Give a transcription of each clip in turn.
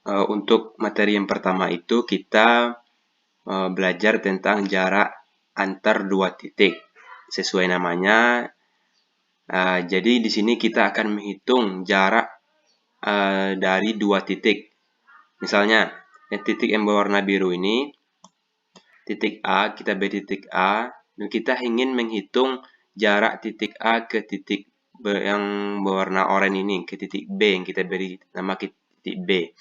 Untuk materi yang pertama itu kita belajar tentang jarak antar dua titik. Sesuai namanya, jadi di sini kita akan menghitung jarak dari dua titik. Misalnya, titik yang berwarna biru ini, titik A, kita beri titik A, dan kita ingin menghitung jarak titik A ke titik yang berwarna oranye ini, ke titik B yang kita beri nama titik B.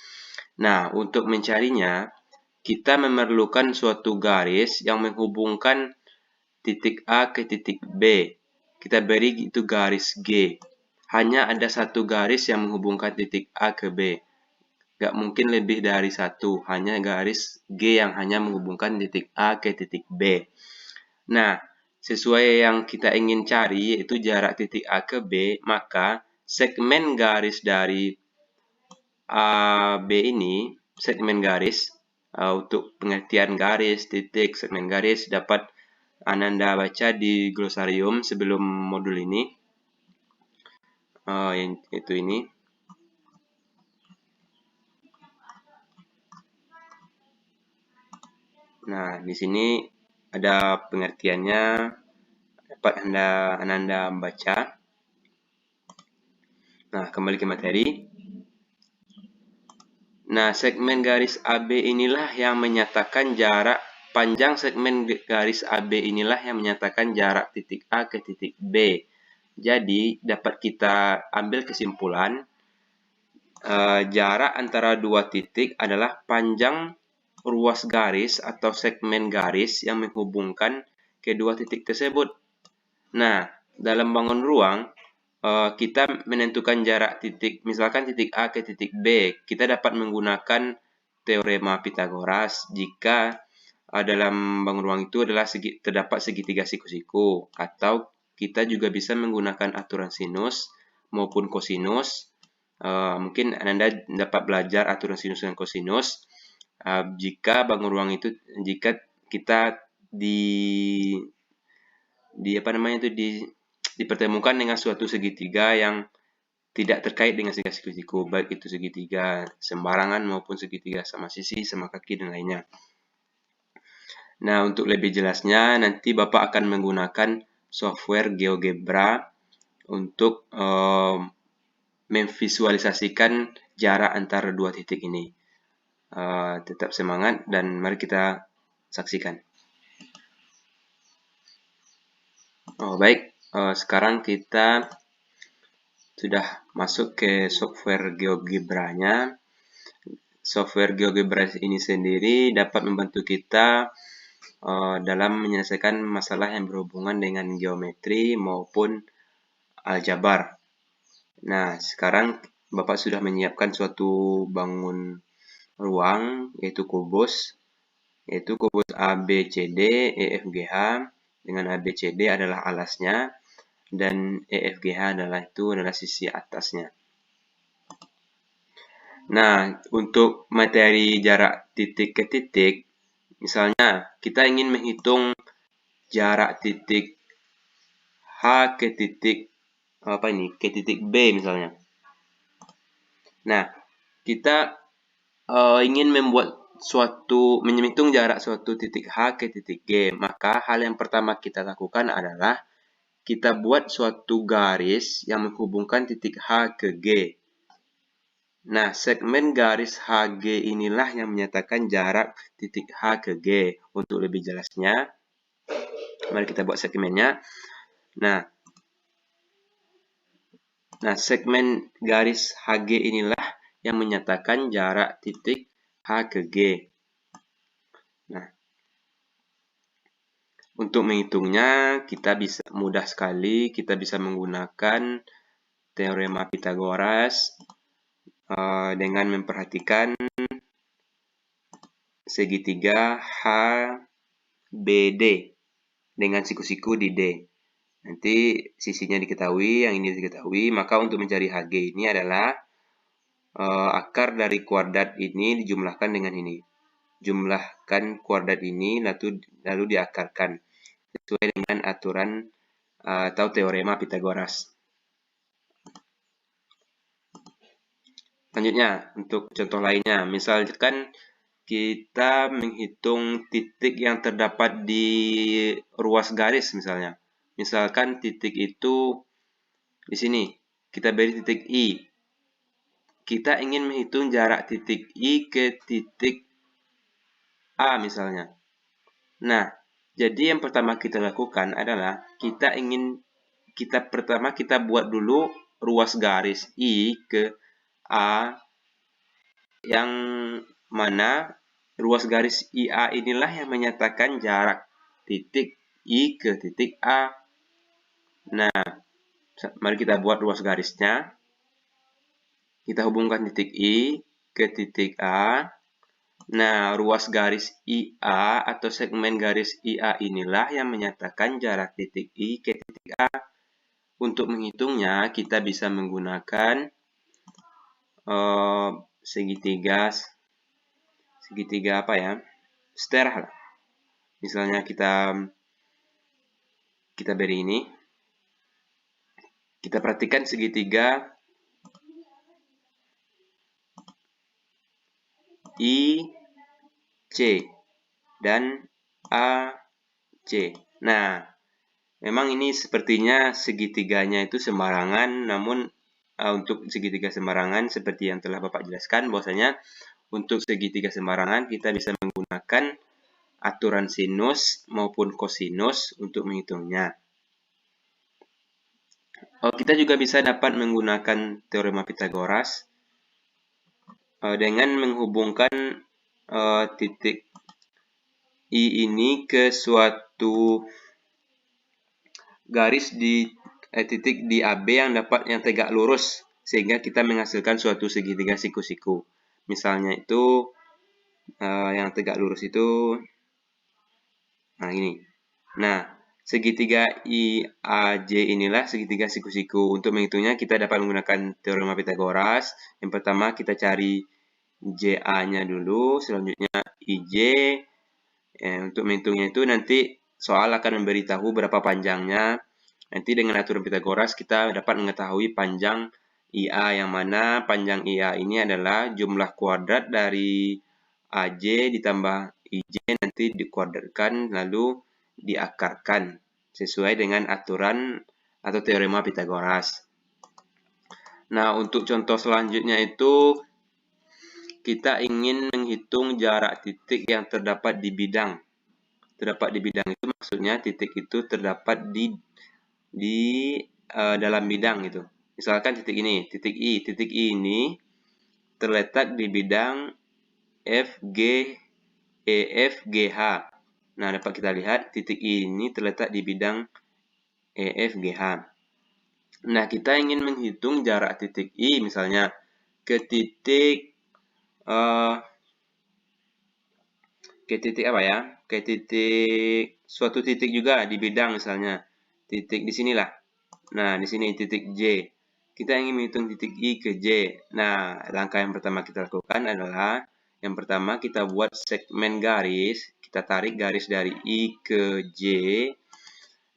Nah, untuk mencarinya, kita memerlukan suatu garis yang menghubungkan titik A ke titik B. Kita beri itu garis G. Hanya ada satu garis yang menghubungkan titik A ke B. Gak mungkin lebih dari satu. Hanya garis G yang hanya menghubungkan titik A ke titik B. Nah, sesuai yang kita ingin cari, yaitu jarak titik A ke B, maka segmen garis dari AB ini, segmen garis, untuk pengertian garis, titik, segmen garis dapat Ananda baca di glosarium sebelum modul ini. Yang itu ini. Nah, di sini ada pengertiannya, dapat Ananda baca. Nah, kembali ke materi. Nah, segmen garis AB inilah yang menyatakan jarak, panjang segmen garis AB inilah yang menyatakan jarak titik A ke titik B. Jadi, dapat kita ambil kesimpulan, jarak antara dua titik adalah panjang ruas garis atau segmen garis yang menghubungkan kedua titik tersebut. Nah, dalam bangun ruang, kita menentukan jarak titik, misalkan titik A ke titik B, kita dapat menggunakan teorema Pythagoras jika dalam bangun ruang itu adalah terdapat segitiga siku-siku, atau kita juga bisa menggunakan aturan sinus maupun kosinus. Mungkin Anda dapat belajar aturan sinus dan kosinus jika bangun ruang itu, jika kita dipertemukan dengan suatu segitiga yang tidak terkait dengan segitiga siku, baik itu segitiga sembarangan maupun segitiga sama sisi, sama kaki, dan lainnya. Nah, untuk lebih jelasnya, nanti Bapak akan menggunakan software GeoGebra untuk memvisualisasikan jarak antara dua titik ini. Tetap semangat dan mari kita saksikan. Baik, sekarang kita sudah masuk ke software GeoGebra-nya. Software GeoGebra ini sendiri dapat membantu kita dalam menyelesaikan masalah yang berhubungan dengan geometri maupun aljabar. Nah, sekarang Bapak sudah menyiapkan suatu bangun ruang, yaitu kubus ABCD, EFGH, dengan ABCD adalah alasnya, dan EFGH adalah sisi atasnya. Nah, untuk materi jarak titik ke titik, misalnya kita ingin menghitung jarak titik H ke titik ke titik B misalnya. Nah, kita ingin menghitung jarak suatu titik H ke titik G, maka hal yang pertama kita lakukan adalah kita buat suatu garis yang menghubungkan titik H ke G. Nah, segmen garis HG inilah yang menyatakan jarak titik H ke G. Untuk lebih jelasnya, mari kita buat segmennya. Nah, segmen garis HG inilah yang menyatakan jarak titik H ke G. Nah, untuk menghitungnya kita bisa mudah sekali, kita bisa menggunakan teorema Pythagoras dengan memperhatikan segitiga HBD dengan siku-siku di D. Nanti sisinya diketahui, yang ini diketahui, maka untuk mencari HG ini adalah akar dari kuadrat ini dijumlahkan dengan ini. Jumlahkan kuadrat ini lalu diakarkan sesuai dengan aturan atau teorema Pythagoras. Selanjutnya, untuk contoh lainnya, misalkan kita menghitung titik yang terdapat di ruas garis misalnya. Misalkan titik itu di sini, kita beri titik I. Kita ingin menghitung jarak titik I ke titik A misalnya. Nah, jadi yang pertama kita lakukan adalah kita buat dulu ruas garis I ke A, yang mana ruas garis IA inilah yang menyatakan jarak titik I ke titik A. Nah, mari kita buat ruas garisnya. Kita hubungkan titik I ke titik A. Nah, ruas garis IA atau segmen garis IA inilah yang menyatakan jarak titik I ke titik A. Untuk menghitungnya, kita bisa menggunakan segitiga apa ya? Seterah lah. Misalnya kita beri ini. Kita perhatikan segitiga IC dan AC. Nah, memang ini sepertinya segitiganya itu sembarangan, namun untuk segitiga sembarangan seperti yang telah Bapak jelaskan, bahwasanya untuk segitiga sembarangan kita bisa menggunakan aturan sinus maupun kosinus untuk menghitungnya. Kita juga bisa dapat menggunakan teorema Pythagoras dengan menghubungkan titik I ini ke suatu garis di titik di AB yang tegak lurus, sehingga kita menghasilkan suatu segitiga siku-siku. Misalnya itu yang tegak lurus itu ini. Nah, segitiga IAJ inilah segitiga siku-siku. Untuk menghitungnya kita dapat menggunakan teorema Pythagoras. Yang pertama kita cari JA-nya dulu, selanjutnya IJ. Untuk menghitungnya itu nanti soal akan memberitahu berapa panjangnya. Nanti dengan aturan Pythagoras kita dapat mengetahui panjang IA, yang mana panjang IA ini adalah jumlah kuadrat dari AJ ditambah IJ nanti dikuadratkan lalu diakarkan sesuai dengan aturan atau teorema Pythagoras. Nah, untuk contoh selanjutnya itu kita ingin menghitung jarak titik yang terdapat di bidang. Terdapat di bidang itu maksudnya titik itu terdapat di dalam bidang gitu. Misalkan titik ini, titik I. Titik I ini terletak di bidang FG, EF, GH. Nah, dapat kita lihat titik I ini terletak di bidang EF, GH. Nah, kita ingin menghitung jarak titik I misalnya ke titik apa ya? Ke titik suatu titik juga di bidang misalnya. Titik di sinilah. Nah, di sini titik J. Kita ingin menghitung titik I ke J. Nah, langkah yang pertama kita lakukan adalah yang pertama kita buat segmen garis. Kita tarik garis dari I ke J.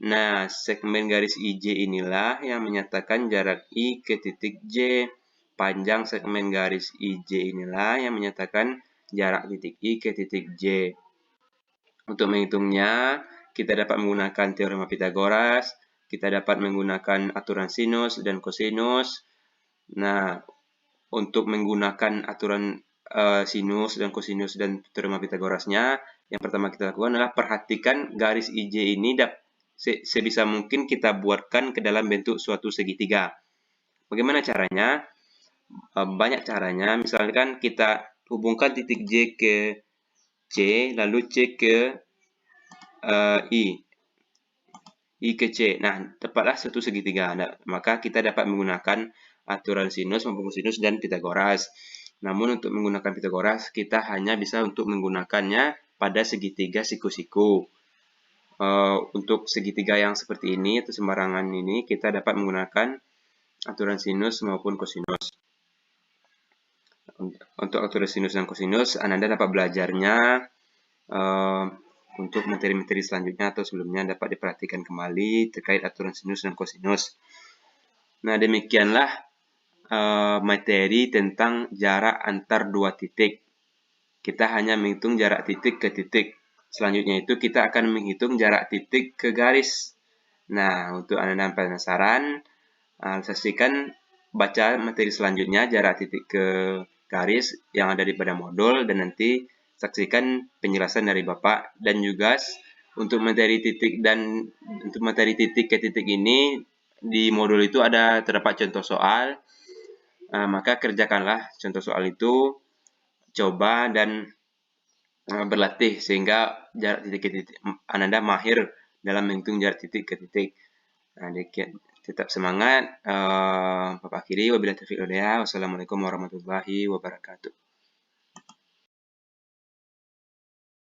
Nah, segmen garis IJ inilah yang menyatakan jarak I ke titik J. Panjang segmen garis IJ inilah yang menyatakan jarak titik I ke titik J. Untuk menghitungnya, kita dapat menggunakan teorema Pythagoras, kita dapat menggunakan aturan sinus dan kosinus. Nah, untuk menggunakan aturan sinus dan kosinus dan teorema Pythagorasnya, yang pertama kita lakukan adalah perhatikan garis IJ ini sebisa mungkin kita buatkan ke dalam bentuk suatu segitiga. Bagaimana caranya? Banyak caranya. Misalkan kita hubungkan titik J ke C, lalu C ke I ke C. Nah, dapatlah satu segitiga. Nah, maka kita dapat menggunakan aturan sinus maupun kosinus dan Pythagoras. Namun untuk menggunakan Pythagoras, kita hanya bisa untuk menggunakannya pada segitiga siku-siku. Untuk segitiga yang seperti ini atau sembarangan ini, kita dapat menggunakan aturan sinus maupun kosinus. Untuk aturan sinus dan kosinus, Anda dapat belajarnya untuk materi-materi selanjutnya atau sebelumnya dapat diperhatikan kembali terkait aturan sinus dan kosinus. Nah, demikianlah materi tentang jarak antar dua titik. Kita hanya menghitung jarak titik ke titik. Selanjutnya itu kita akan menghitung jarak titik ke garis. Nah, untuk Anda yang penasaran, saksikan baca materi selanjutnya jarak titik ke garis yang ada di pada modul, dan nanti saksikan penjelasan dari Bapak. Dan juga untuk materi titik ke titik ini di modul itu terdapat contoh soal. Maka kerjakanlah contoh soal itu, coba dan berlatih sehingga jarak titik ke titik Anda mahir dalam menghitung jarak titik ke titik. Nah, tetap semangat. Bapak akhiri, wabillahi taufiq wal hidayah. Wassalamualaikum warahmatullahi wabarakatuh.